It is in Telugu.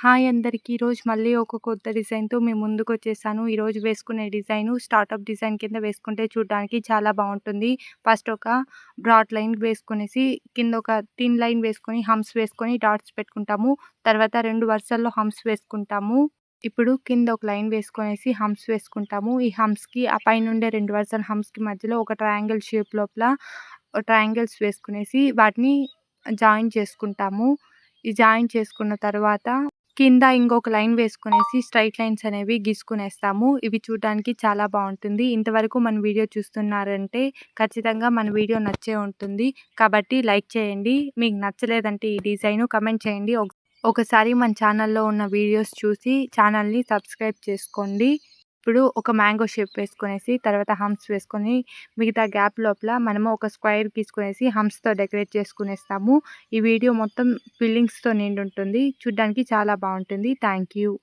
హాయ్ అందరికి. ఈరోజు మళ్ళీ ఒక కొత్త డిజైన్‌తో మీ ముందుకొచ్చేసాను. ఈరోజు వేసుకునే డిజైను స్టార్టప్ డిజైన్ కింద వేసుకుంటే చూడ్డానికి చాలా బావుంటుంది. ఫస్ట్ ఒక బ్రాడ్ లైన్ వేసుకొనేసి, కింద ఒక థిన్ లైన్ వేసుకొని, హంప్స్ వేసుకొని డాట్స్ పెట్టుకుంటాము. తర్వాత 2 వరుసల్లో హంప్స్ వేసుకుంటాము. ఇప్పుడు కింద ఒక లైన్ వేసుకొనేసి హంప్స్ వేసుకుంటాము. ఈ హంప్స్‌కి ఆ పైనుండే 2 వరుసల హంప్స్‌కి మధ్యలో ఒక ట్రయాంగిల్ షేప్ లోపల ట్రయాంగిల్స్ వేసుకునేసి వాటిని జాయిన్ చేసుకుంటాము. ఈ జాయిన్ చేసుకున్న తర్వాత కింద ఇంకొక లైన్ వేసుకొనేసి స్ట్రెయిట్ లైన్స్ అనేవి గీసుకునేస్తాము. ఇవి చూడడానికి చాలా బావుంటుంది. ఇంతవరకు మన వీడియో చూస్తున్నారంటే ఖచ్చితంగా మన వీడియో నచ్చే ఉంటుంది. కాబట్టి లైక్ చేయండి. మీకు నచ్చలేదంటే ఈ డిజైను కామెంట్ చేయండి. ఒకసారి మన ఛానల్‌లో ఉన్న వీడియోస్ చూసి ఛానల్‌ని సబ్స్క్రైబ్ చేసుకోండి. ఇప్పుడు ఒక మ్యాంగో షేప్ వేసుకొనేసి, తర్వాత హంప్స్ వేసుకొని, మిగతా గ్యాప్ లోపల మనము ఒక స్క్వేర్ గీసుకొనేసి హంప్స్‌తో డెకరేట్ చేసుకునేస్తాము. ఈ వీడియో మొత్తం ఫిల్లింగ్స్‌తో నిండుంటుంది. చూడ్డానికి చాలా బావుంటుంది. Thank you.